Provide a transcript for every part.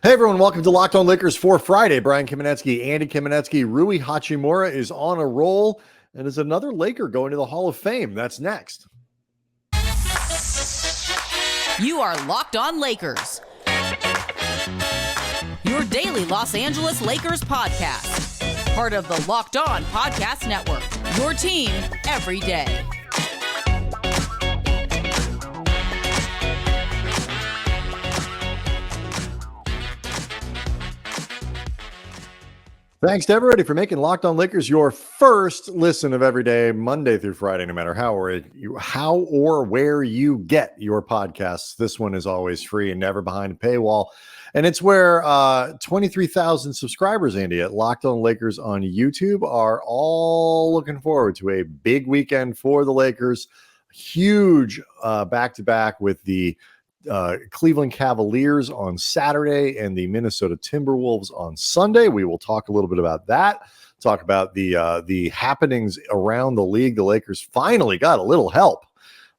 Hey everyone, welcome to Locked On Lakers for Friday. Brian Kamenetsky, Andy Kamenetsky, Rui Hachimura is on a roll, and is another Laker going to the Hall of Fame. That's next. You are Locked On Lakers, your daily Los Angeles Lakers podcast. Part of the Locked On Podcast Network, your team every day. Thanks to everybody for making Locked On Lakers your first listen of every day, Monday through Friday, no matter how or where you get your podcasts. This one is always free and never behind a paywall. And it's where 23,000 subscribers, Andy, at Locked On Lakers on YouTube are all looking forward to a big weekend for the Lakers. Huge back-to-back with the Cleveland Cavaliers on Saturday and the Minnesota Timberwolves on Sunday. We will talk a little bit about that. Talk about the happenings around the league. The Lakers finally got a little help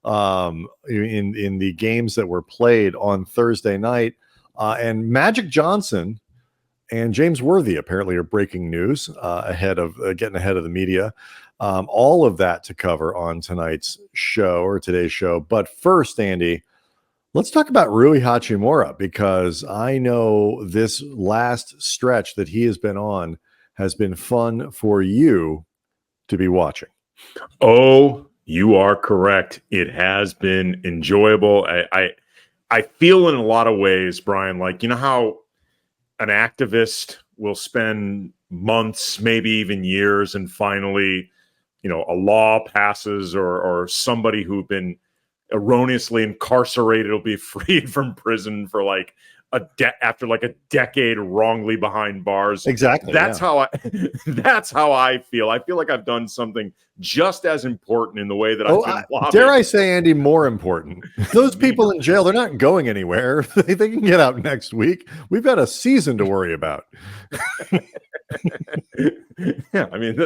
in the games that were played on Thursday night. And Magic Johnson and James Worthy apparently are breaking news getting ahead of the media. All of that to cover on today's show. But first, Andy, let's talk about Rui Hachimura, because I know this last stretch that he has been on has been fun for you to be watching. Oh, you are correct. It has been enjoyable. I feel in a lot of ways, Brian, like, you know how an activist will spend months, maybe even years, and finally, a law passes or somebody who've been erroneously incarcerated will be freed from prison for like after like a decade wrongly behind bars. Exactly. That's how I feel. I feel like I've done something just as important in the way that I've been lobbied. Dare I say, Andy, more important. Those people in jail, they're not going anywhere. They can get out next week. We've got a season to worry about. Yeah, I mean,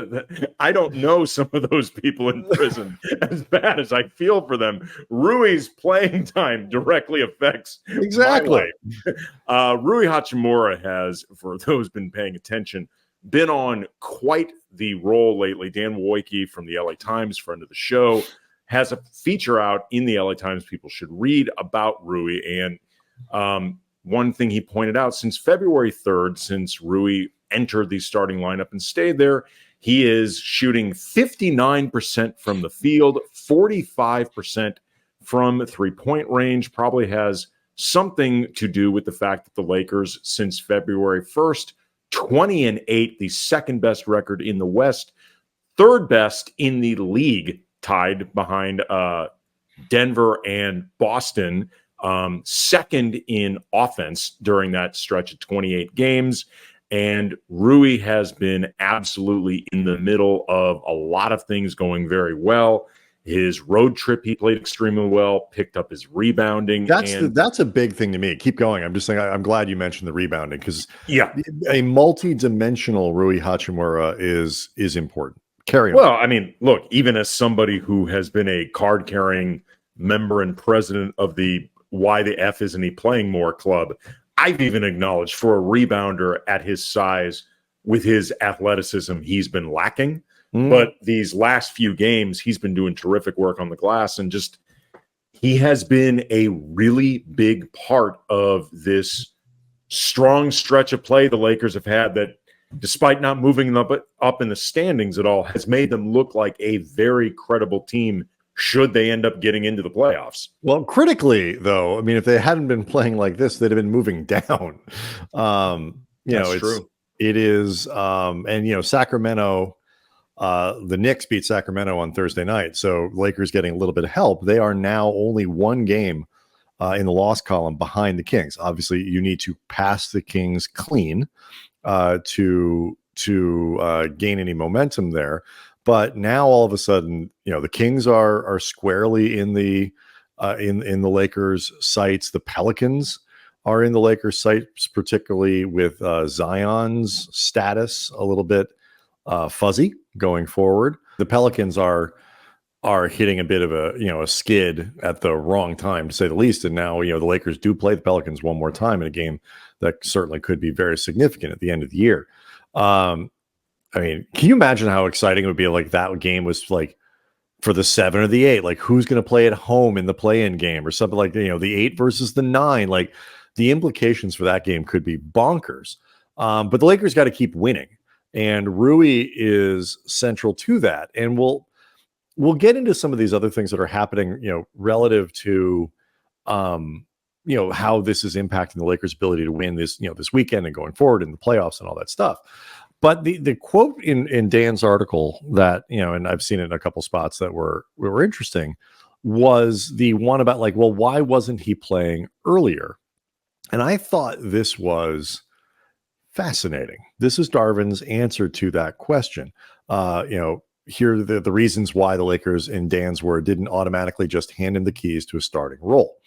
I don't know some of those people in prison as bad as I feel for them. Rui's playing time directly affects exactly. My life. Rui Hachimura has, for those been paying attention, been on quite the roll lately. Dan Wojcicki from the LA Times, friend of the show, has a feature out in the LA Times people should read about Rui. And one thing he pointed out, since February 3rd, since Rui entered the starting lineup and stayed there, he is shooting 59% from the field, 45% from three-point range. Probably has something to do with the fact that the Lakers, since February 1st, 20-8, the second best record in the West, third best in the league, tied behind Denver and Boston, second in offense during that stretch of 28 games. And Rui has been absolutely in the middle of a lot of things going very well. His road trip, he played extremely well, picked up his rebounding. That's a big thing to me. Keep going. I'm just saying, I'm glad you mentioned the rebounding, because a multi-dimensional Rui Hachimura is important. Carry on. Well, I mean, look, even as somebody who has been a card-carrying member and president of the Why the F Isn't He Playing More club, I've even acknowledged for a rebounder at his size, with his athleticism, he's been lacking. But these last few games, he's been doing terrific work on the glass, and just he has been a really big part of this strong stretch of play the Lakers have had that, despite not moving up in the standings at all, has made them look like a very credible team should they end up getting into the playoffs. Well, critically, though, I mean, if they hadn't been playing like this, they'd have been moving down. That's true. It is, and Sacramento, the Knicks beat Sacramento on Thursday night, so Lakers getting a little bit of help. They are now only one game in the loss column behind the Kings. Obviously, you need to pass the Kings clean to gain any momentum there. But now all of a sudden, the Kings are squarely in the Lakers' sights. The Pelicans are in the Lakers' sights, particularly with Zion's status a little bit fuzzy going forward. The Pelicans are are hitting a bit of a skid at the wrong time, to say the least. And now, the Lakers do play the Pelicans one more time in a game that certainly could be very significant at the end of the year. I mean, can you imagine how exciting it would be? Like that game was like for the 7 or the 8, like who's going to play at home in the play-in game or something like, the 8 versus the 9, like the implications for that game could be bonkers. But the Lakers got to keep winning, and Rui is central to that. And we'll get into some of these other things that are happening, relative to, how this is impacting the Lakers' ability to win this, this weekend and going forward in the playoffs and all that stuff. But the quote in Dan's article that, and I've seen it in a couple spots that were interesting, was the one about like, well, why wasn't he playing earlier? And I thought this was fascinating. This is Darvin's answer to that question. Here are the reasons why the Lakers, in Dan's word, didn't automatically just hand him the keys to a starting role.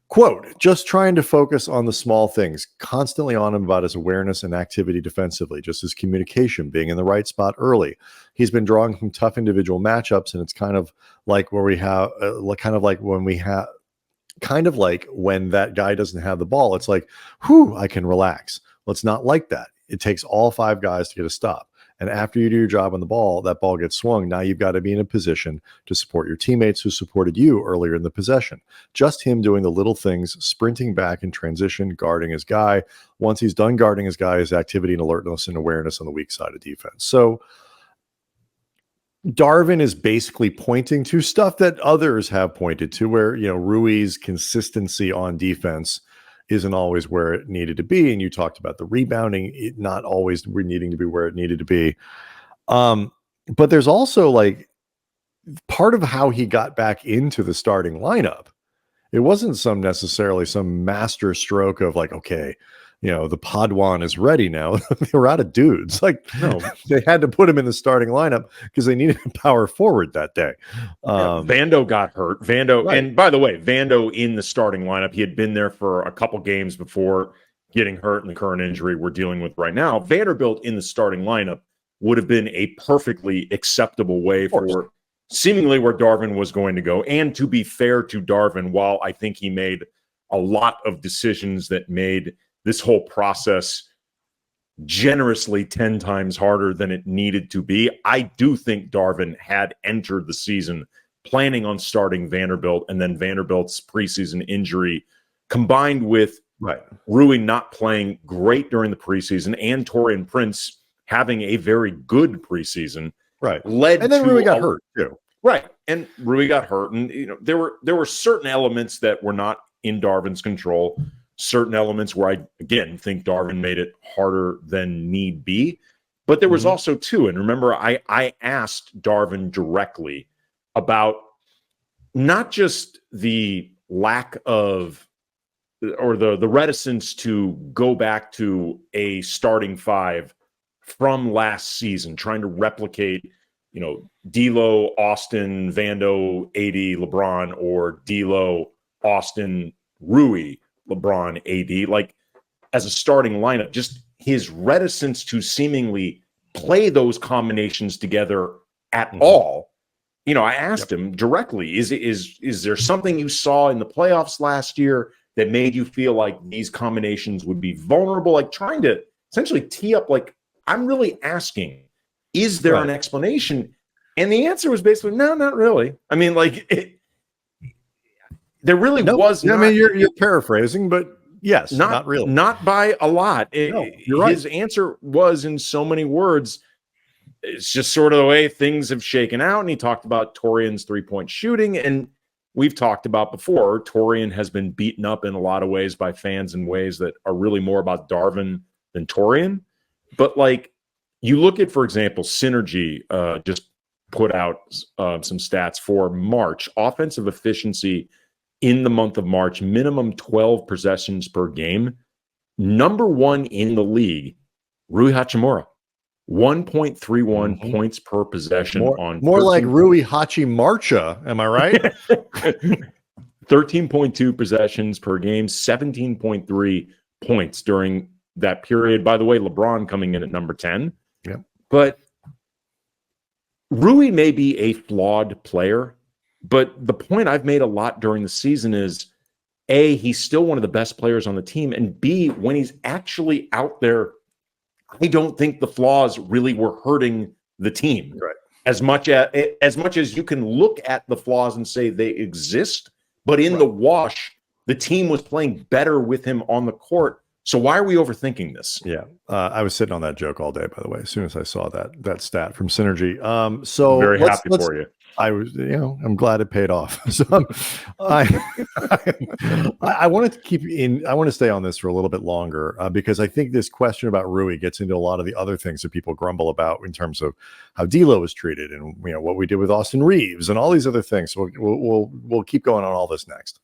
Quote, just trying to focus on the small things, constantly on him about his awareness and activity defensively, just his communication, being in the right spot early. He's been drawing from tough individual matchups, and it's kind of like where we have, when that guy doesn't have the ball, it's like, whew, I can relax. Well, it's not like that. It takes all 5 guys to get a stop. And after you do your job on the ball, that ball gets swung. Now you've got to be in a position to support your teammates who supported you earlier in the possession. Just him doing the little things, sprinting back in transition, guarding his guy. Once he's done guarding his guy, his activity and alertness and awareness on the weak side of defense. So Darvin is basically pointing to stuff that others have pointed to, where, Rui's consistency on defense isn't always where it needed to be. And you talked about the rebounding, it not always needing to be where it needed to be. But there's also like part of how he got back into the starting lineup. It wasn't necessarily some master stroke of like, okay, the Padawan is ready now. They were out of dudes. Like, no, they had to put him in the starting lineup because they needed a power forward that day. Vando got hurt. Vando, right. And by the way, Vando in the starting lineup, he had been there for a couple games before getting hurt and the current injury we're dealing with right now. Vanderbilt in the starting lineup would have been a perfectly acceptable way for seemingly where Darvin was going to go. And to be fair to Darvin, while I think he made a lot of decisions that made this whole process generously 10 times harder than it needed to be, I do think Darvin had entered the season planning on starting Vanderbilt, and then Vanderbilt's preseason injury combined with Rui not playing great during the preseason and Taurean Prince having a very good preseason led and then to Rui got hurt too. Right. And Rui got hurt, and there were certain elements that were not in Darvin's control. Certain elements where I, again, think Darvin made it harder than need be. But there was also, too, and remember, I asked Darvin directly about not just the lack of, or the reticence to go back to a starting 5 from last season, trying to replicate, D'Lo, Austin, Vando, AD, LeBron, or D'Lo, Austin, Rui, LeBron, AD, like as a starting lineup, just his reticence to seemingly play those combinations together at all. I asked him directly, is there something you saw in the playoffs last year that made you feel like these combinations would be vulnerable? Like trying to essentially tee up, like, I'm really asking, is there an explanation? And the answer was basically, no, not really. I mean, like there really was not. I mean, you're paraphrasing, but yes, not really. Not by a lot. No, you're right. His answer was, in so many words, it's just sort of the way things have shaken out. And he talked about Taurean's 3-point shooting. And we've talked about before, Taurean has been beaten up in a lot of ways by fans in ways that are really more about Darvin than Taurean. But like, you look at, for example, Synergy just put out some stats for March. Offensive efficiency in the month of March, minimum 12 possessions per game. Number 1 in the league, Rui Hachimura, 1.31 points per possession more like Rui Hachimura, am I right? 13.2 possessions per game, 17.3 points during that period. By the way, LeBron coming in at number 10. Yeah. But Rui may be a flawed player, but the point I've made a lot during the season is A, he's still one of the best players on the team, and B, when he's actually out there, I don't think the flaws really were hurting the team. Right. As much as you can look at the flaws and say they exist, but in the wash, the team was playing better with him on the court. So why are we overthinking this? Yeah, I was sitting on that joke all day, by the way, as soon as I saw that stat from Synergy. So very happy for you. I was, I'm glad it paid off. So I wanted to I want to stay on this for a little bit longer because I think this question about Rui gets into a lot of the other things that people grumble about in terms of how D'Lo was treated and what we did with Austin Reaves and all these other things. So we'll keep going on all this next.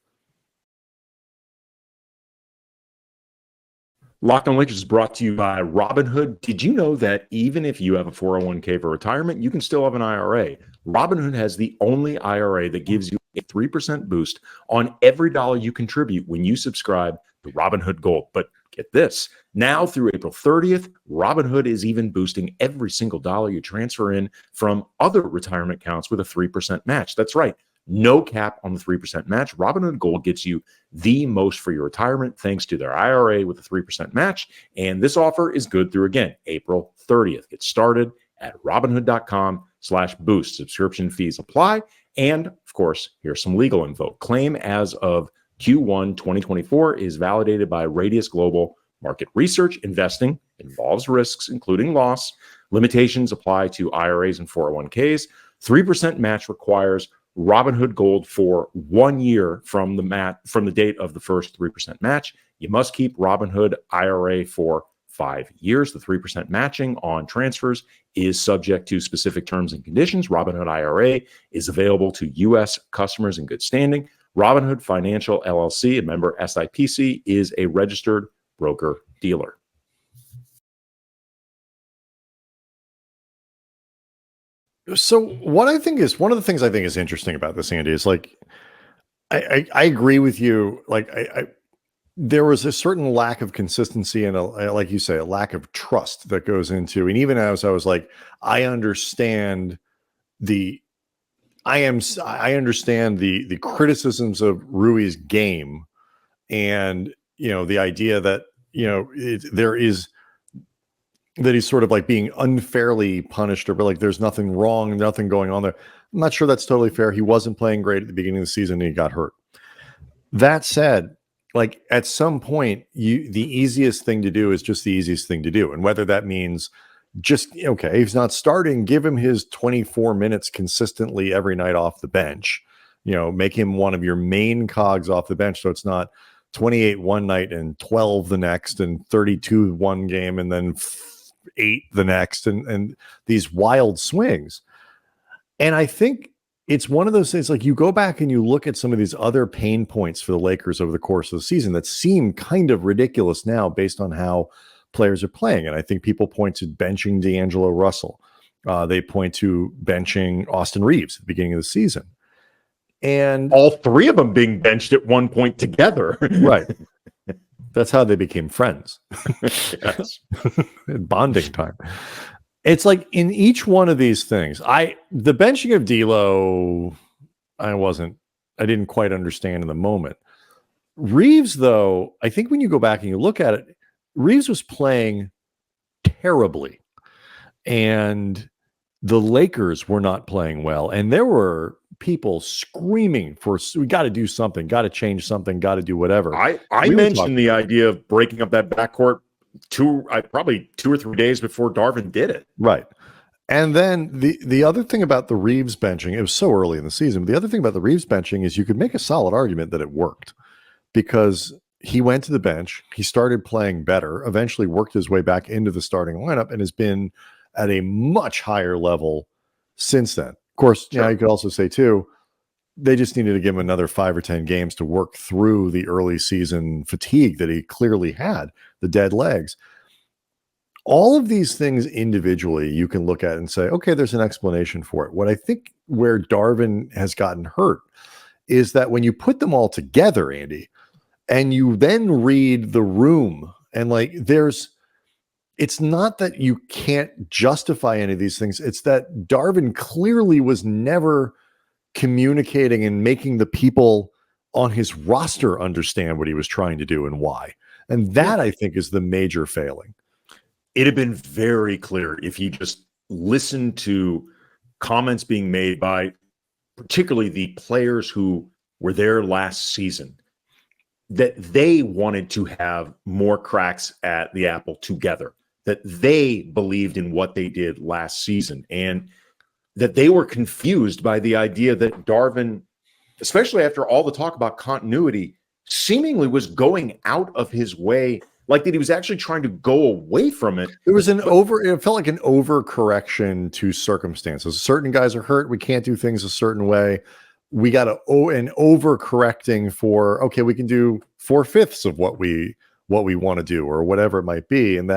Locked on Lakers is brought to you by Robinhood. Did you know that even if you have a 401k for retirement, you can still have an IRA? Robinhood has the only IRA that gives you a 3% boost on every dollar you contribute when you subscribe to Robinhood Gold. But get this, now through April 30th, Robinhood is even boosting every single dollar you transfer in from other retirement accounts with a 3% match. That's right. No cap on the 3% match. Robinhood Gold gets you the most for your retirement thanks to their IRA with a 3% match. And this offer is good through, again, April 30th. Get started at robinhood.com/boost. Subscription fees apply. And, of course, here's some legal info. Claim as of Q1 2024 is validated by Radius Global Market Research. Investing involves risks, including loss. Limitations apply to IRAs and 401ks. 3% match requires Robinhood Gold for 1 year from the date of the first 3% match. You must keep Robinhood IRA for 5 years. The 3% matching on transfers is subject to specific terms and conditions. Robinhood IRA is available to U.S. customers in good standing. Robinhood Financial LLC, a member SIPC, is a registered broker-dealer. So one of the things I think is interesting about this, Andy, is like, I agree with you. Like there was a certain lack of consistency and like you say, a lack of trust that goes into, and even as I was like, I understand the criticisms of Rui's game and, the idea that, that he's sort of like being unfairly punished or like there's nothing wrong, nothing going on there. I'm not sure that's totally fair. He wasn't playing great at the beginning of the season and he got hurt. That said, like at some point, the easiest thing to do is just the easiest thing to do. And whether that means just, okay, he's not starting, give him his 24 minutes consistently every night off the bench, make him one of your main cogs off the bench. So it's not 28 one night and 12 the next and 32 one game and then 8 the next and these wild swings. And I think it's one of those things, like you go back and you look at some of these other pain points for the Lakers over the course of the season that seem kind of ridiculous now based on how players are playing. And I think people point to benching D'Angelo Russell. They point to benching Austin Reaves at the beginning of the season. And all three of them being benched at one point together. Right. That's how they became friends. Yes. Bonding time. It's like in each one of these things, the benching of D'Lo, I didn't quite understand in the moment. Reaves, though, I think when you go back and you look at it, Reaves was playing terribly. And the Lakers were not playing well. And there were people screaming for, we got to do something, got to change something, got to do whatever. I mentioned the idea of breaking up that backcourt probably 2 or 3 days before Darvin did it. Right. And then the other thing about the Reaves benching, it was so early in the season, but the other thing about the Reaves benching is you could make a solid argument that it worked because he went to the bench, he started playing better, eventually worked his way back into the starting lineup and has been at a much higher level since then. Of course, you could also say too, they just needed to give him another 5 or 10 games to work through the early season fatigue that he clearly had, the dead legs. All of these things individually, you can look at and say, okay, there's an explanation for it. What I think where Darvin has gotten hurt is that when you put them all together, Andy, and you then read the room and like it's not that you can't justify any of these things. It's that Darvin clearly was never communicating and making the people on his roster understand what he was trying to do and why. And that, I think, is the major failing. It had been very clear if you just listened to comments being made by particularly the players who were there last season, that they wanted to have more cracks at the apple together, that they believed in what they did last season, and that they were confused by the idea that Darvin, especially after all the talk about continuity, seemingly was going out of his way, like that he was actually trying to go away from it. It felt like an overcorrection to circumstances. Certain guys are hurt. We can't do things a certain way. We got an overcorrecting for, okay, we can do 4/5 of what we want to do or whatever it might be. And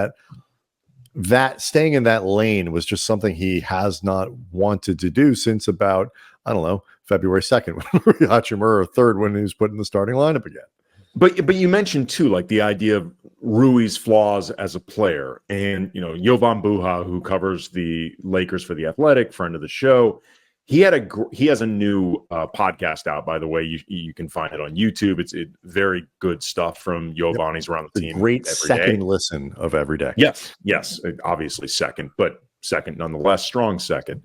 that staying in that lane was just something he has not wanted to do since about, I don't know, February 2nd, when Rui Hachimura 3rd, when he was put in the starting lineup again. But you mentioned too, like the idea of Rui's flaws as a player, and Jovan Buha, who covers the Lakers for The Athletic, friend of the show, he has a new podcast out. By the way, you can find it on YouTube. It's very good stuff from Jovan. He's around the team. Great second listen of every day. Yes, obviously second, but second nonetheless, strong second.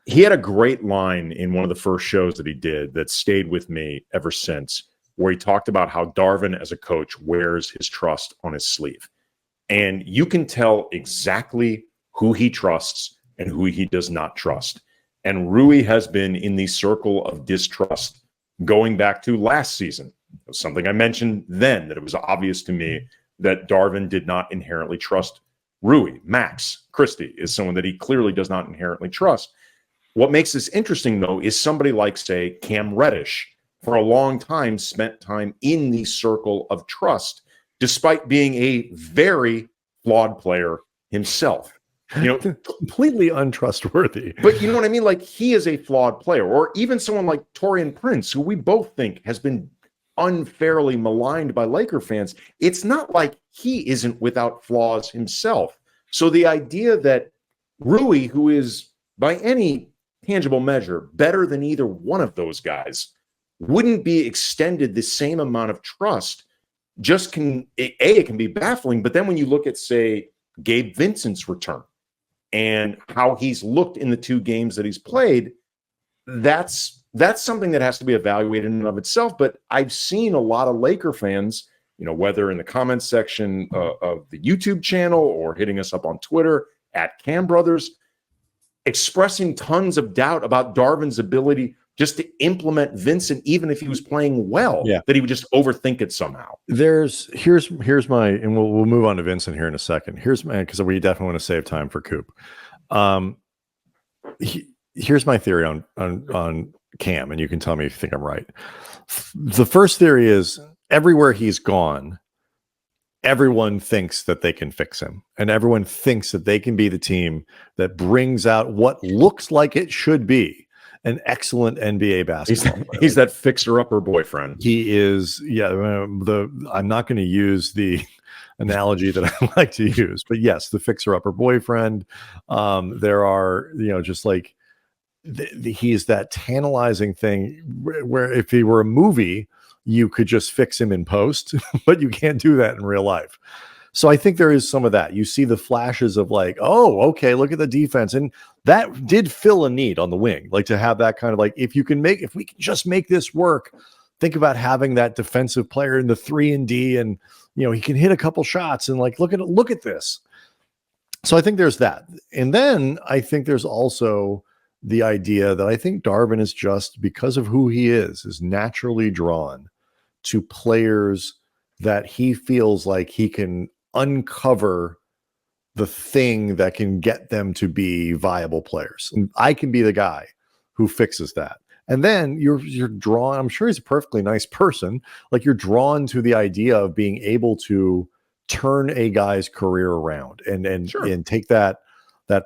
He had a great line in one of the first shows that he did that stayed with me ever since, where he talked about how Darvin as a coach wears his trust on his sleeve. And you can tell exactly who he trusts and who he does not trust. And Rui has been in the circle of distrust going back to last season. It was something I mentioned then, that it was obvious to me that Darvin did not inherently trust Rui. Max Christie is someone that he clearly does not inherently trust. What makes this interesting, though, is somebody like, say, Cam Reddish, for a long time spent time in the circle of trust, despite being a very flawed player himself. Completely untrustworthy. But you know what I mean? Like, he is a flawed player. Or even someone like Taurean Prince, who we both think has been unfairly maligned by Laker fans. It's not like he isn't without flaws himself. So the idea that Rui, who is by any tangible measure better than either one of those guys, wouldn't be extended the same amount of trust, it can be baffling. But then when you look at, say, Gabe Vincent's return and how he's looked in the 2 games that he's played, that's something that has to be evaluated in and of itself. But I've seen a lot of Laker fans, whether in the comments section of the YouTube channel or hitting us up on Twitter at Cam Brothers, expressing tons of doubt about Darvin's ability just to implement Vincent, even if he was playing well, that he would just overthink it somehow. Here's my, and we'll move on to Vincent here in a second. Because we definitely want to save time for Coop. Here's my theory on Cam, and you can tell me if you think I'm right. The first theory is, everywhere he's gone, everyone thinks that they can fix him, and everyone thinks that they can be the team that brings out what looks like it should be an excellent NBA basketball player. He's that fixer-upper boyfriend. He is, I'm not going to use the analogy that I like to use, but yes, the fixer-upper boyfriend. There are, just like, he's that tantalizing thing where if he were a movie, you could just fix him in post, but you can't do that in real life. So I think there is some of that. You see the flashes of like, oh, okay, look at the defense. And that did fill a need on the wing, like to have that kind of like, if we can just make this work, think about having that defensive player in the 3-and-D, and he can hit a couple shots and like, look at this. So I think there's that. And then I think there's also the idea that I think Darvin is, just because of who he is naturally drawn to players that he feels like he can uncover the thing that can get them to be viable players. And I can be the guy who fixes that. And then you're drawn, I'm sure he's a perfectly nice person. Like, you're drawn to the idea of being able to turn a guy's career around and take that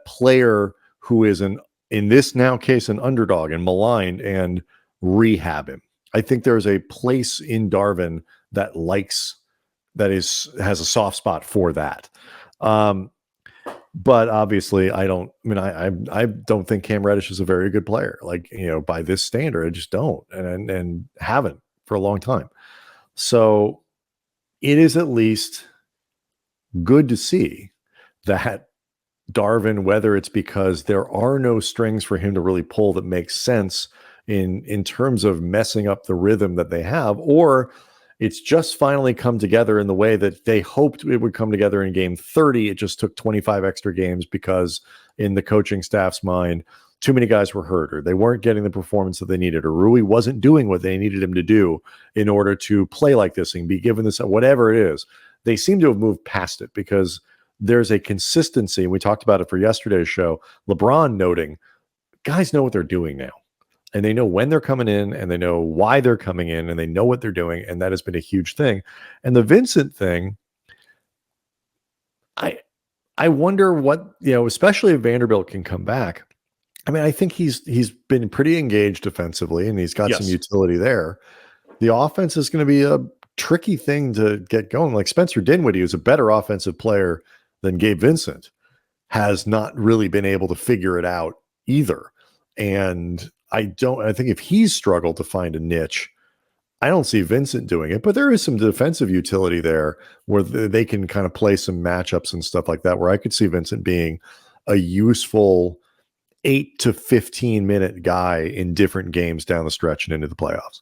player who is in this now case, an underdog and maligned, and rehab him. I think there's a place in Darvin that has a soft spot for that. But obviously, I don't think Cam Reddish is a very good player. Like, by this standard, I just don't, and haven't for a long time. So it is at least good to see that Darvin, whether it's because there are no strings for him to really pull that makes sense in terms of messing up the rhythm that they have, or it's just finally come together in the way that they hoped it would come together in game 30. It just took 25 extra games because in the coaching staff's mind, too many guys were hurt, or they weren't getting the performance that they needed, or Rui wasn't doing what they needed him to do in order to play like this and be given this, whatever it is. They seem to have moved past it because there's a consistency. We talked about it for yesterday's show. LeBron noting guys know what they're doing now. And they know when they're coming in, and they know why they're coming in, and they know what they're doing. And that has been a huge thing. And the Vincent thing, I wonder what, especially if Vanderbilt can come back. I mean, I think he's been pretty engaged defensively, and he's got some utility there. The offense is going to be a tricky thing to get going. Like Spencer Dinwiddie, who's a better offensive player than Gabe Vincent, has not really been able to figure it out either. And I think if he's struggled to find a niche, I don't see Vincent doing it, but there is some defensive utility there where they can kind of play some matchups and stuff like that, where I could see Vincent being a useful 8 to 15 minute guy in different games down the stretch and into the playoffs.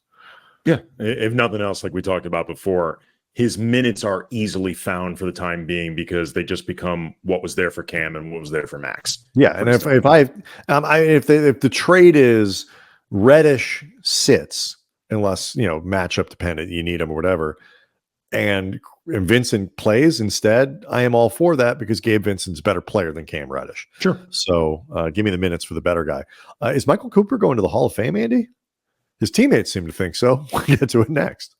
Yeah. If nothing else, like we talked about before, his minutes are easily found for the time being because they just become what was there for Cam and what was there for Max. Yeah, and if the trade is Reddish sits, unless matchup dependent, you need him or whatever, and Vincent plays instead, I am all for that because Gabe Vincent's a better player than Cam Reddish. Sure. So give me the minutes for the better guy. Is Michael Cooper going to the Hall of Fame, Andy? His teammates seem to think so. We'll get to it next.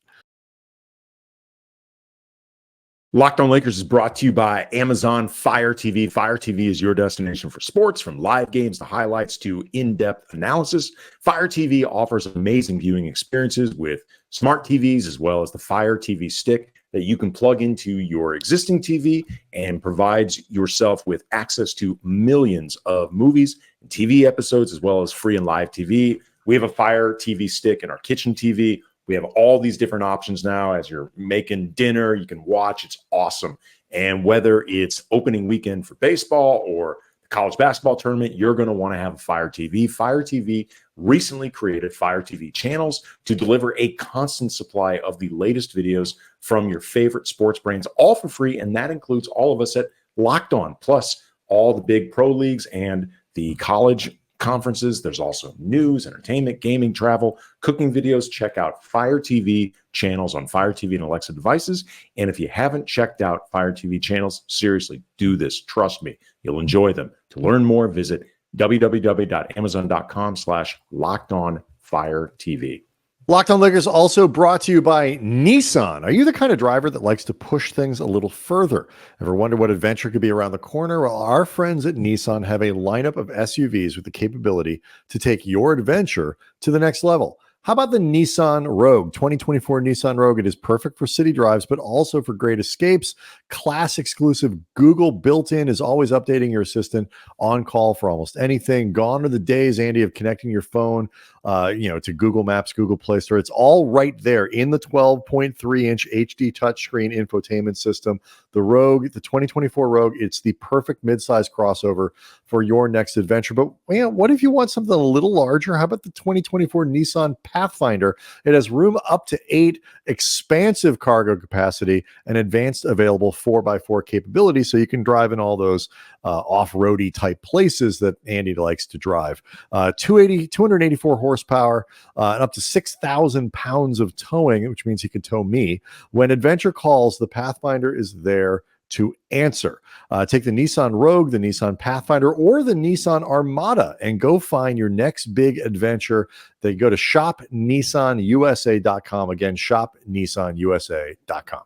Locked On Lakers is brought to you by Amazon Fire TV. Fire TV is your destination for sports, from live games to highlights to in-depth analysis. Fire TV offers amazing viewing experiences with smart TVs, as well as the Fire TV stick that you can plug into your existing TV and provides yourself with access to millions of movies and TV episodes, as well as free and live TV. We have a Fire TV stick in our kitchen TV. We have all these different options now. As you're making dinner, you can watch. It's awesome. And whether it's opening weekend for baseball or the college basketball tournament, you're going to want to have a Fire TV. Fire TV recently created Fire TV channels to deliver a constant supply of the latest videos from your favorite sports brains, all for free. And that includes all of us at Locked On, plus all the big pro leagues and the college conferences. There's also news, entertainment, gaming, travel, cooking videos. Check out Fire TV channels on Fire TV and Alexa devices. And if you haven't checked out Fire TV channels, seriously, do this. Trust me, you'll enjoy them. To learn more, visit www.amazon.com/LockedOnFireTV. Locked On Lakers also brought to you by Nissan. Are you the kind of driver that likes to push things a little further? Ever wonder what adventure could be around the corner? Well, our friends at Nissan have a lineup of SUVs with the capability to take your adventure to the next level. How about the Nissan Rogue, 2024 Nissan Rogue? It is perfect for city drives, but also for great escapes. Class exclusive Google built-in is always updating your assistant, on call for almost anything. Gone are the days, Andy, of connecting your phone to Google Maps, Google Play Store. It's all right there in the 12.3-inch HD touchscreen infotainment system. The Rogue, the 2024 Rogue, it's the perfect midsize crossover for your next adventure. But what if you want something a little larger? How about the 2024 Nissan Pathfinder? It has room up to 8, expansive cargo capacity, and advanced available 4x4 capability, so you can drive in all those off-roady type places that Andy likes to drive. 284 horsepower and up to 6,000 pounds of towing, which means he can tow me. When adventure calls, the Pathfinder is there to answer. Take the Nissan Rogue, the Nissan Pathfinder, or the Nissan Armada and go find your next big adventure. They go to shopnissanusa.com. Again, shopnissanusa.com.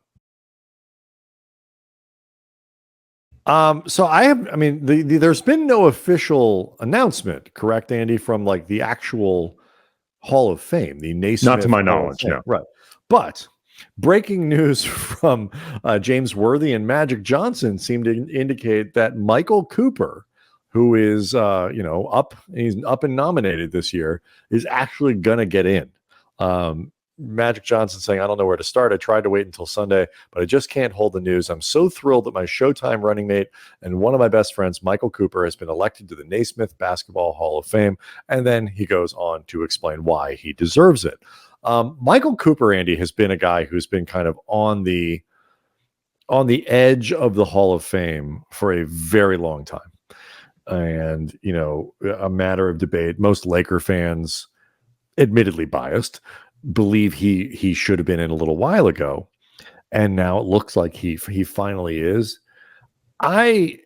There's been no official announcement, correct, Andy, from the actual Hall of Fame, the Naismith. Not to my knowledge, no. Right. But Breaking news from James Worthy and Magic Johnson seem to indicate that Michael Cooper, who is he's up and nominated this year, is actually gonna get in. Magic Johnson saying, I don't know where to start. I tried to wait until Sunday, but I just can't hold the news. I'm so thrilled that my Showtime running mate and one of my best friends, Michael Cooper, has been elected to the Naismith Basketball Hall of Fame. And then he goes on to explain why he deserves it. Michael Cooper, Andy, has been a guy who's been kind of on the edge of the Hall of Fame for a very long time. And, a matter of debate. Most Laker fans, admittedly biased, believe he should have been in a little while ago. And now it looks like he finally is. I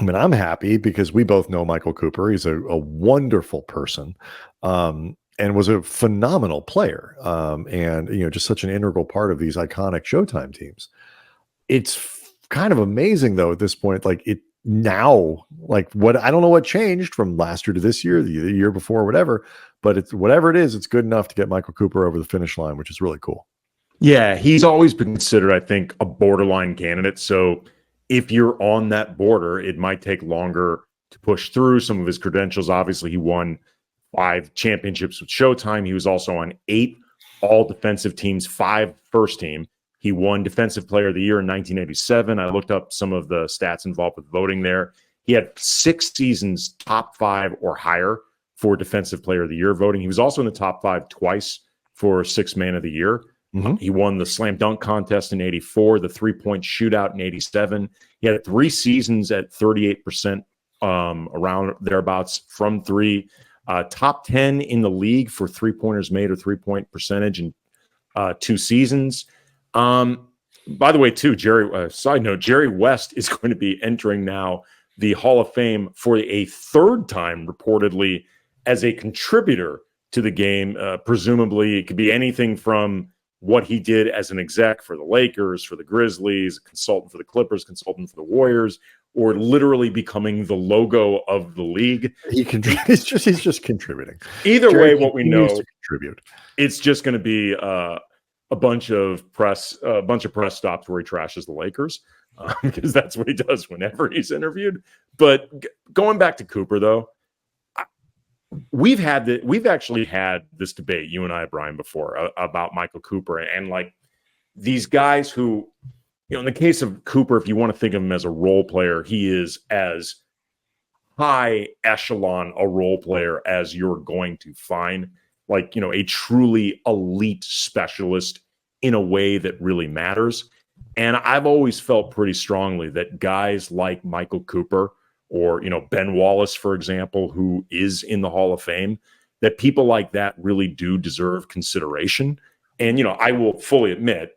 mean, I'm happy because we both know Michael Cooper. He's a wonderful person. And was a phenomenal player, and just such an integral part of these iconic Showtime teams. It's kind of amazing, though, at this point. What I don't know what changed from last year to this year, the year before, whatever. But it's whatever it is, it's good enough to get Michael Cooper over the finish line, which is really cool. Yeah, he's always been considered, I think, a borderline candidate. So if you're on that border, it might take longer to push through some of his credentials. Obviously, he won 5 championships with Showtime. He was also on 8 all-defensive teams, 5 first team. He won Defensive Player of the Year in 1987. I looked up some of the stats involved with voting there. He had 6 seasons top 5 or higher for Defensive Player of the Year voting. He was also in the top 5 twice for Sixth Man of the Year. Mm-hmm. He won the slam dunk contest in 84, the three-point shootout in 87. He had 3 seasons at 38% around thereabouts from 3. Top 10 in the league for three-pointers made or three-point percentage in 2 seasons. By the way, too, side note, Jerry West is going to be entering now the Hall of Fame for a 3rd time, reportedly, as a contributor to the game. Presumably, it could be anything from what he did as an exec for the Lakers, for the Grizzlies, consultant for the Clippers, consultant for the Warriors, or literally becoming the logo of the league. He's just contributing. Either way, what we know, to contribute. It's just going to be a bunch of press stops where he trashes the Lakers, because that's what he does whenever he's interviewed. But going back to Cooper, though, we've actually had this debate, you and I, Brian, before about Michael Cooper and like these guys who, in the case of Cooper, if you want to think of him as a role player, he is as high echelon a role player as you're going to find, like, a truly elite specialist in a way that really matters. And I've always felt pretty strongly that guys like Michael Cooper or, Ben Wallace, for example, who is in the Hall of Fame, that people like that really do deserve consideration. And, I will fully admit,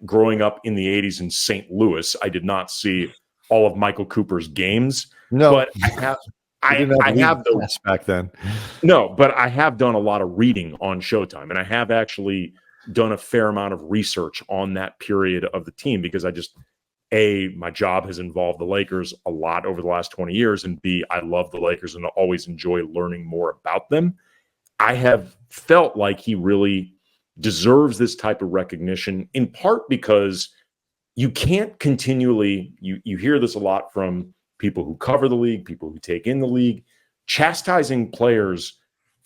growing up in the 80s in St. Louis, I did not see all of Michael Cooper's games. No, but I have those back then. No, but I have done a lot of reading on Showtime, and I have actually done a fair amount of research on that period of the team because my job has involved the Lakers a lot over the last 20 years, and B, I love the Lakers and always enjoy learning more about them. I have felt like he really deserves this type of recognition, in part because you can't continually, you hear this a lot from people who cover the league, people who take in the league, chastising players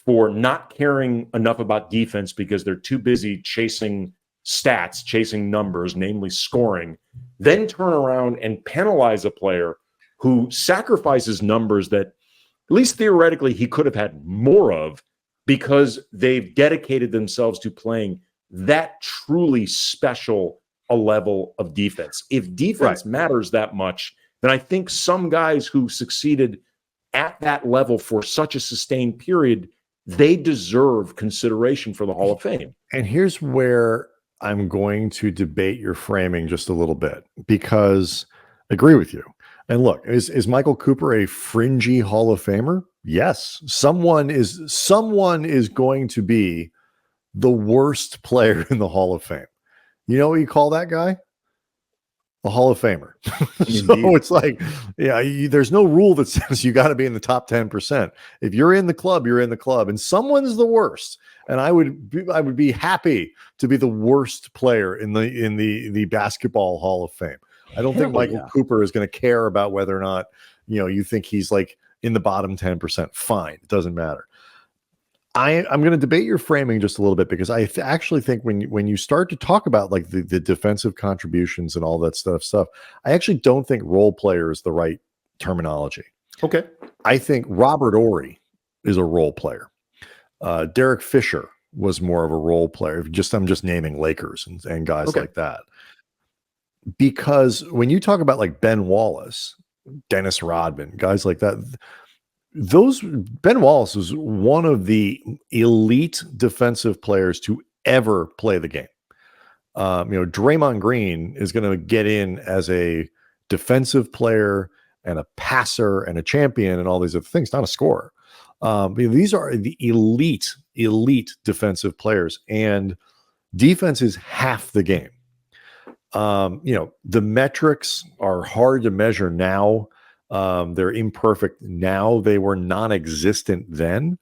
for not caring enough about defense because they're too busy chasing stats, chasing numbers, namely scoring, then turn around and penalize a player who sacrifices numbers that, at least theoretically, he could have had more of because they've dedicated themselves to playing that truly special a level of defense. If defense matters that much, then I think some guys who succeeded at that level for such a sustained period, they deserve consideration for the Hall of Fame. And here's where I'm going to debate your framing just a little bit, because I agree with you. And look, is Michael Cooper a fringy Hall of Famer? Yes. Someone is going to be the worst player in the Hall of Fame. You know what you call that guy? a Hall of Famer. So Indeed. it's like, there's no rule that says you got to be in the top 10%. If you're in the club, you're in the club, and someone's the worst. And I would be happy to be the worst player in the basketball Hall of Fame. I don't think Michael Cooper is going to care about whether or not, you think he's like in the bottom 10%. Fine. It doesn't matter. I'm going to debate your framing just a little bit, because I actually think when you start to talk about like the defensive contributions and all that stuff, I actually don't think role player is the right terminology. Okay. I think Robert Ory is a role player. Derek Fisher was more of a role player. I'm just naming Lakers and guys like that. Because when you talk about like Ben Wallace, Dennis Rodman, guys like that, Ben Wallace was one of the elite defensive players to ever play the game. Draymond Green is going to get in as a defensive player and a passer and a champion and all these other things, not a scorer. These are the elite defensive players, and defense is half the game. The metrics are hard to measure now. They're imperfect now. They were non-existent then.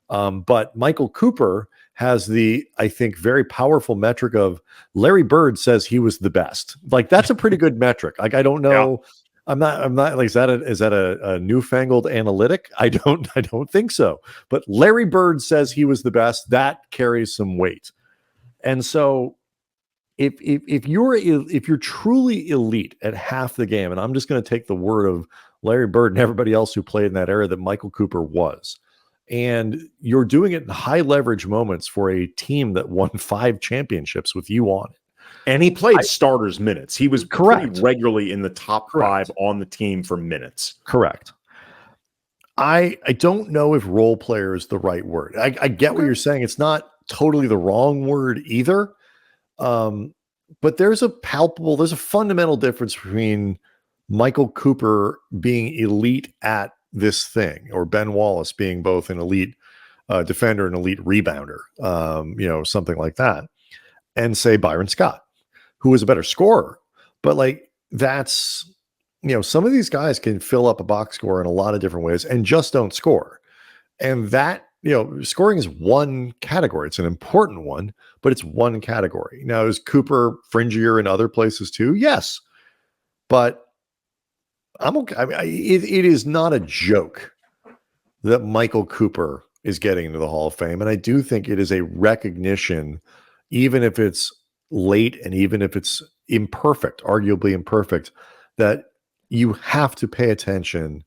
But Michael Cooper has the, I think, very powerful metric of Larry Bird says he was the best. Like, that's a pretty good metric. Like, I don't know. Yeah. I'm not like, is that a newfangled analytic? I don't think so. But Larry Bird says he was the best. That carries some weight. And so if you're truly elite at half the game, and I'm just going to take the word of Larry Bird and everybody else who played in that era that Michael Cooper was, and you're doing it in high leverage moments for a team that won 5 championships with you on it. And he played starters minutes. He was correct. Pretty regularly in the top 5 on the team for minutes. Correct. I don't know if role player is the right word. I get what you're saying. It's not totally the wrong word either. But there's a fundamental difference between Michael Cooper being elite at this thing, or Ben Wallace being both an elite defender and elite rebounder, something like that, and say Byron Scott, who was a better scorer. But like, that's, some of these guys can fill up a box score in a lot of different ways and just don't score. And that, scoring is one category. It's an important one, but it's one category. Now, is Cooper fringier in other places too? Yes. But I'm okay. I mean, it is not a joke that Michael Cooper is getting into the Hall of Fame. And I do think it is a recognition, even if it's late and even if it's imperfect, arguably imperfect, that you have to pay attention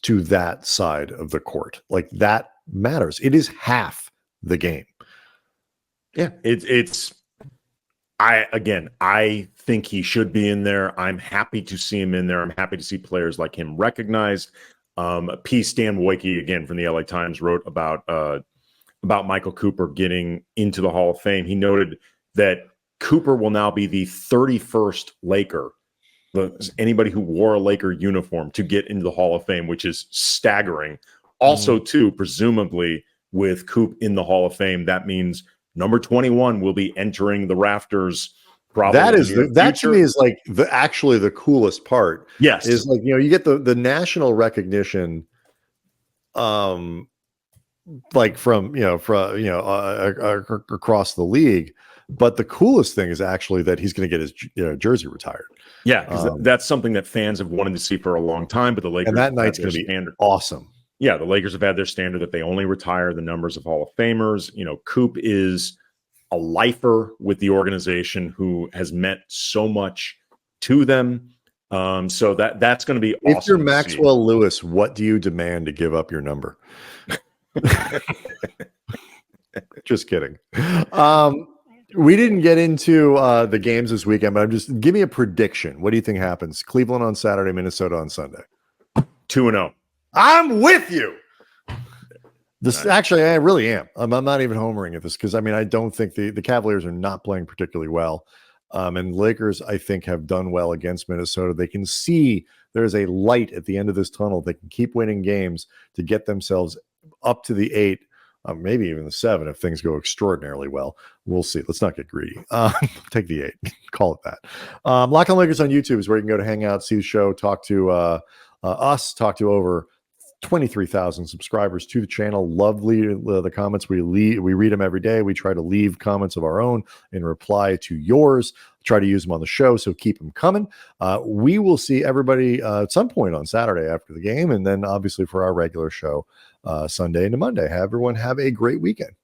to that side of the court. Like, that matters. It is half the game. Yeah, I think he should be in there. I'm happy to see him in there. I'm happy to see players like him recognized. A piece Dan Wojcicki, again, from the LA Times, wrote about Michael Cooper getting into the Hall of Fame. He noted that Cooper will now be the 31st Laker, anybody who wore a Laker uniform, to get into the Hall of Fame, which is staggering. Also, too, presumably with Coop in the Hall of Fame, that means number 21 will be entering the rafters. Probably that to me is like actually the coolest part. Yes, is like, you get the national recognition, like from across the league. But the coolest thing is actually that he's going to get his jersey retired. Yeah, because that's something that fans have wanted to see for a long time. But the Lakers, and that night's going to be awesome. Yeah, the Lakers have had their standard that they only retire the numbers of Hall of Famers. Coop is a lifer with the organization who has meant so much to them. So that's going to be awesome. If you're Maxwell Lewis, what do you demand to give up your number? Just kidding. We didn't get into the games this weekend, but give me a prediction. What do you think happens? Cleveland on Saturday, Minnesota on Sunday. 2-0. I'm with you. Actually, I really am. I'm not even homering at this because, I don't think the Cavaliers are not playing particularly well. And Lakers, I think, have done well against Minnesota. They can see there's a light at the end of this tunnel. They can keep winning games to get themselves up to the 8 maybe even the 7 if things go extraordinarily well. We'll see. Let's not get greedy. Take the 8. Call it that. Locked On Lakers on YouTube is where you can go to hang out, see the show, talk to us, talk to over 23,000 subscribers to the channel. Lovely the comments we read them every day. We try to leave comments of our own in reply to yours. Try to use them on the show, so keep them coming. We will see everybody at some point on Saturday after the game, and then obviously for our regular show Sunday into Monday. Everyone have a great weekend.